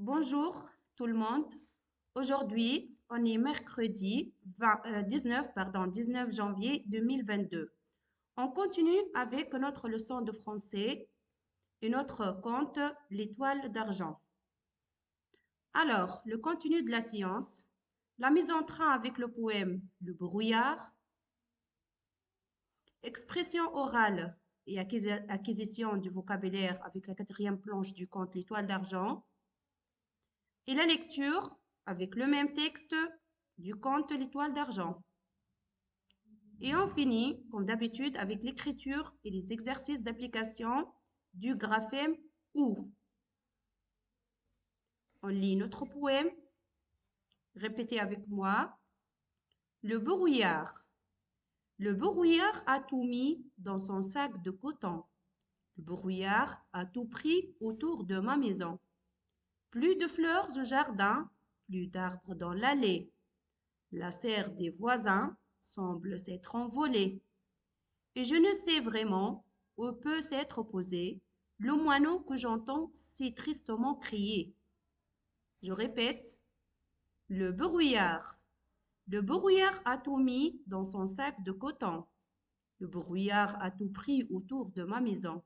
Bonjour tout le monde. Aujourd'hui, on est mercredi 19 janvier 2022. On continue avec notre leçon de français et notre conte L'étoile d'argent. Alors, le contenu de la séance, la mise en train avec le poème Le brouillard, expression orale et acquisition du vocabulaire avec la quatrième planche du conte L'étoile d'argent, et la lecture avec le même texte du conte L'étoile d'argent. Et on finit, comme d'habitude, avec l'écriture et les exercices d'application du graphème OU. On lit notre poème. Répétez avec moi. Le brouillard. Le brouillard a tout mis dans son sac de coton. Le brouillard a tout pris autour de ma maison. Plus de fleurs au jardin, plus d'arbres dans l'allée. La serre des voisins semble s'être envolée. Et je ne sais vraiment où peut s'être posé le moineau que j'entends si tristement crier. Je répète, le brouillard. Le brouillard a tout mis dans son sac de coton. Le brouillard a tout pris autour de ma maison.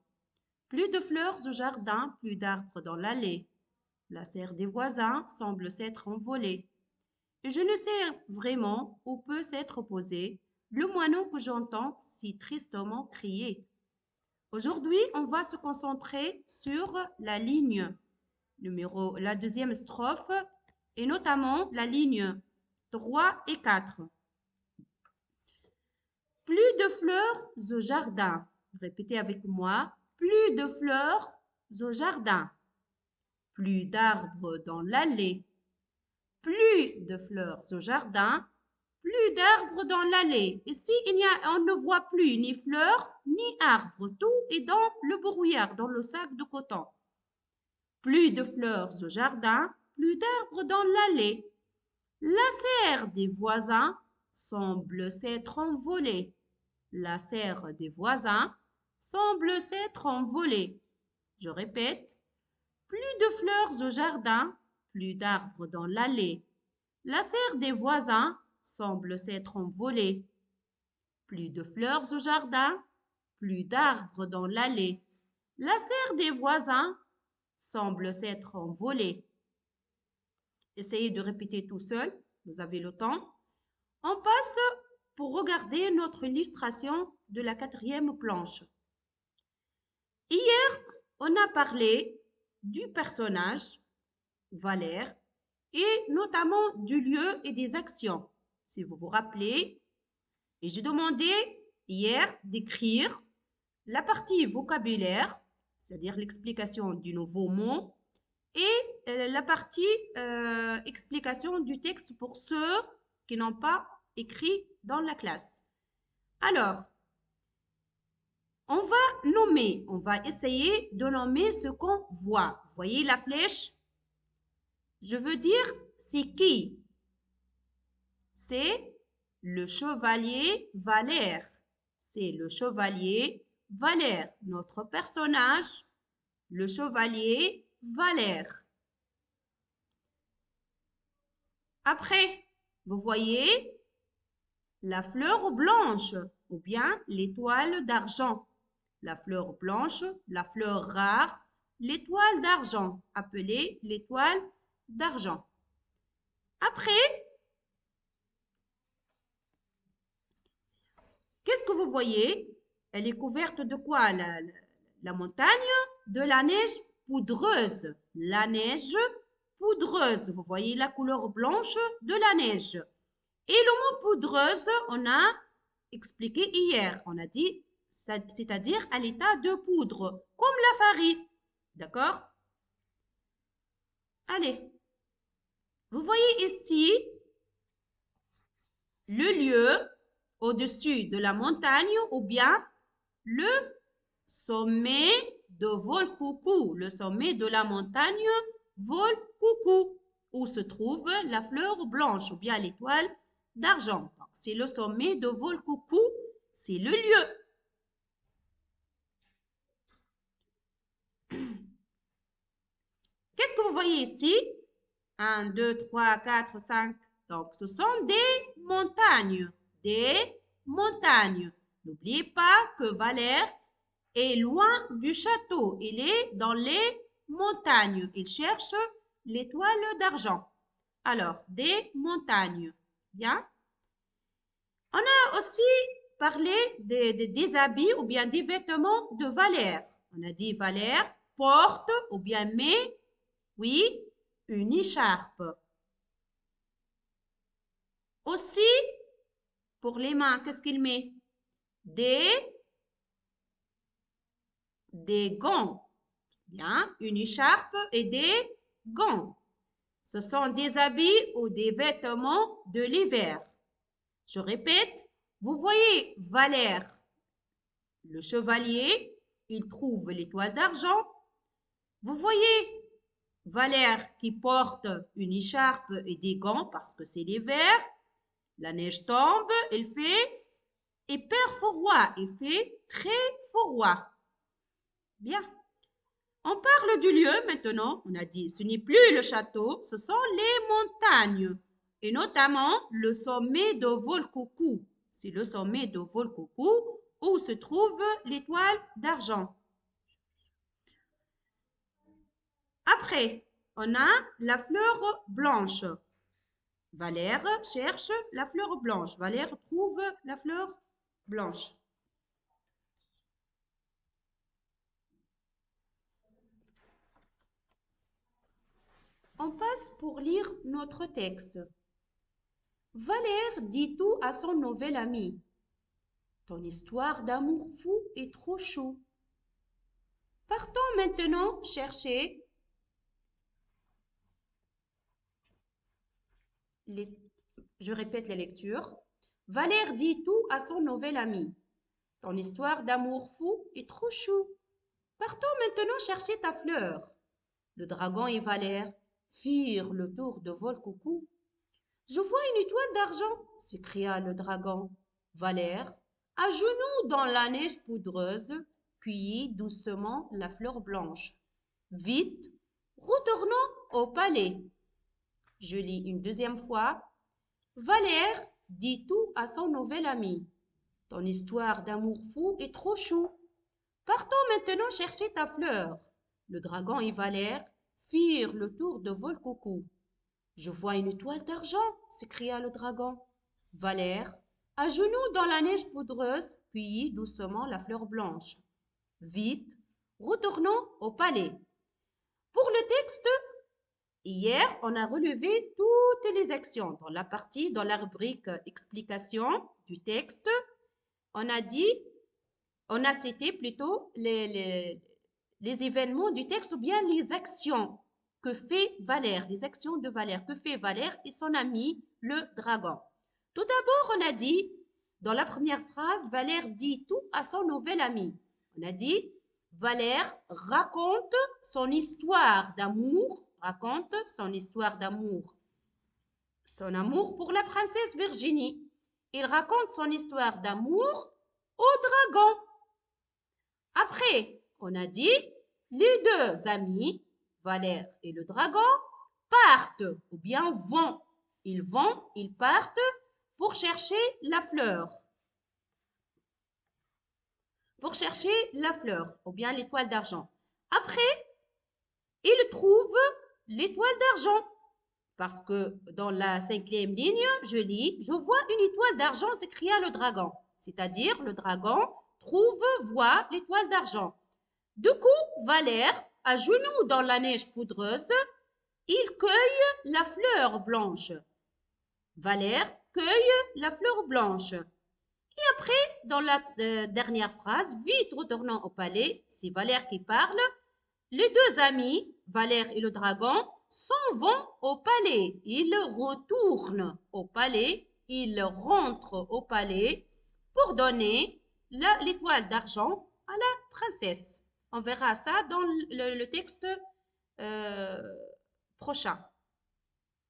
Plus de fleurs au jardin, plus d'arbres dans l'allée. La serre des voisins semble s'être envolée. Et je ne sais vraiment où peut s'être posé le moineau que j'entends si tristement crier. Aujourd'hui, on va se concentrer sur la ligne la deuxième strophe et notamment la ligne 3 et 4. Plus de fleurs au jardin. Répétez avec moi. Plus de fleurs au jardin. Plus d'arbres dans l'allée. Plus de fleurs au jardin, plus d'arbres dans l'allée. Ici, on ne voit plus ni fleurs ni arbres. Tout est dans le brouillard, dans le sac de coton. Plus de fleurs au jardin, plus d'arbres dans l'allée. La serre des voisins semble s'être envolée. La serre des voisins semble s'être envolée. Je répète, plus de fleurs au jardin, plus d'arbres dans l'allée. La serre des voisins semble s'être envolée. Plus de fleurs au jardin, plus d'arbres dans l'allée. La serre des voisins semble s'être envolée. Essayez de répéter tout seul, vous avez le temps. On passe pour regarder notre illustration de la quatrième planche. Hier, on a parlé du personnage, Valère, et notamment du lieu et des actions. Si vous vous rappelez, et j'ai demandé hier d'écrire la partie vocabulaire, c'est-à-dire l'explication du nouveau mot, et la partie explication du texte pour ceux qui n'ont pas écrit dans la classe. Alors, on va essayer de nommer ce qu'on voit. Vous voyez la flèche? Je veux dire, c'est qui? C'est le chevalier Valère. C'est le chevalier Valère. Notre personnage, le chevalier Valère. Après, vous voyez la fleur blanche ou bien l'étoile d'argent. La fleur blanche, la fleur rare, l'étoile d'argent, appelée l'étoile d'argent. Après, qu'est-ce que vous voyez? Elle est couverte de quoi, la montagne? De la neige poudreuse. La neige poudreuse. Vous voyez la couleur blanche de la neige. Et le mot poudreuse, on a expliqué hier. On a dit, c'est-à-dire à l'état de poudre, comme la farine. D'accord? Allez. Vous voyez ici le lieu au-dessus de la montagne ou bien le sommet de Volcoucou, le sommet de la montagne Volcoucou, où se trouve la fleur blanche ou bien l'étoile d'argent. C'est le sommet de Volcoucou, c'est le lieu. Qu'est-ce que vous voyez ici? 1, 2, 3, 4, 5. Donc, ce sont des montagnes. Des montagnes. N'oubliez pas que Valère est loin du château. Il est dans les montagnes. Il cherche l'étoile d'argent. Alors, des montagnes. Bien. On a aussi parlé des habits ou bien des vêtements de Valère. On a dit Valère porte ou bien met, oui, une écharpe. Aussi, pour les mains, qu'est-ce qu'il met? Des gants. Bien, une écharpe et des gants. Ce sont des habits ou des vêtements de l'hiver. Je répète, vous voyez Valère, le chevalier, il trouve l'étoile d'argent. Vous voyez Valère qui porte une écharpe et des gants parce que c'est l'hiver. La neige tombe, il fait hyper froid, il fait très froid. Bien. On parle du lieu maintenant. On a dit ce n'est plus le château, ce sont les montagnes. Et notamment le sommet de Volcoucou. C'est le sommet de Volcoucou où se trouve l'étoile d'argent. Après, on a la fleur blanche. Valère cherche la fleur blanche. Valère trouve la fleur blanche. On passe pour lire notre texte. Valère dit tout à son nouvel ami. Ton histoire d'amour fou est trop chou. Partons maintenant chercher Je répète les lectures. Valère dit tout à son nouvel ami. Ton histoire d'amour fou est trop chou. Partons maintenant chercher ta fleur. Le dragon et Valère firent le tour de Volcoucou. Je vois une étoile d'argent, s'écria le dragon. Valère, à genoux dans la neige poudreuse, cueillit doucement la fleur blanche. Vite, retournons au palais. Je lis une deuxième fois. Valère dit tout à son nouvel ami. Ton histoire d'amour fou est trop chou. Partons maintenant chercher ta fleur. Le dragon et Valère firent le tour de Volcoucou. Je vois une étoile d'argent, s'écria le dragon. Valère, à genoux dans la neige poudreuse, cueillit doucement la fleur blanche. Vite, retournons au palais. Pour le texte, hier, on a relevé toutes les actions dans la rubrique explication du texte. On a cité plutôt les événements du texte ou bien les actions que fait Valère, les actions de Valère, que fait Valère et son ami le dragon. Tout d'abord, on a dit, dans la première phrase, Valère dit tout à son nouvel ami. On a dit, Valère raconte son histoire d'amour, son amour pour la princesse Virginie. Il raconte son histoire d'amour au dragon. Après, on a dit, les deux amis, Valère et le dragon, partent ou bien vont. Ils partent pour chercher la fleur. Pour chercher la fleur ou bien l'étoile d'argent. Après, ils trouvent l'étoile d'argent. Parce que dans la 5e ligne, je lis, je vois une étoile d'argent, s'écria le dragon. C'est-à-dire, le dragon voit l'étoile d'argent. Du coup, Valère, à genoux dans la neige poudreuse, il cueille la fleur blanche. Valère cueille la fleur blanche. Et après, dans la dernière phrase, vite retournant au palais, c'est Valère qui parle. Les deux amis, Valère et le dragon, s'en vont au palais. Ils retournent au palais, ils rentrent au palais pour donner l'étoile d'argent à la princesse. On verra ça dans le texte prochain.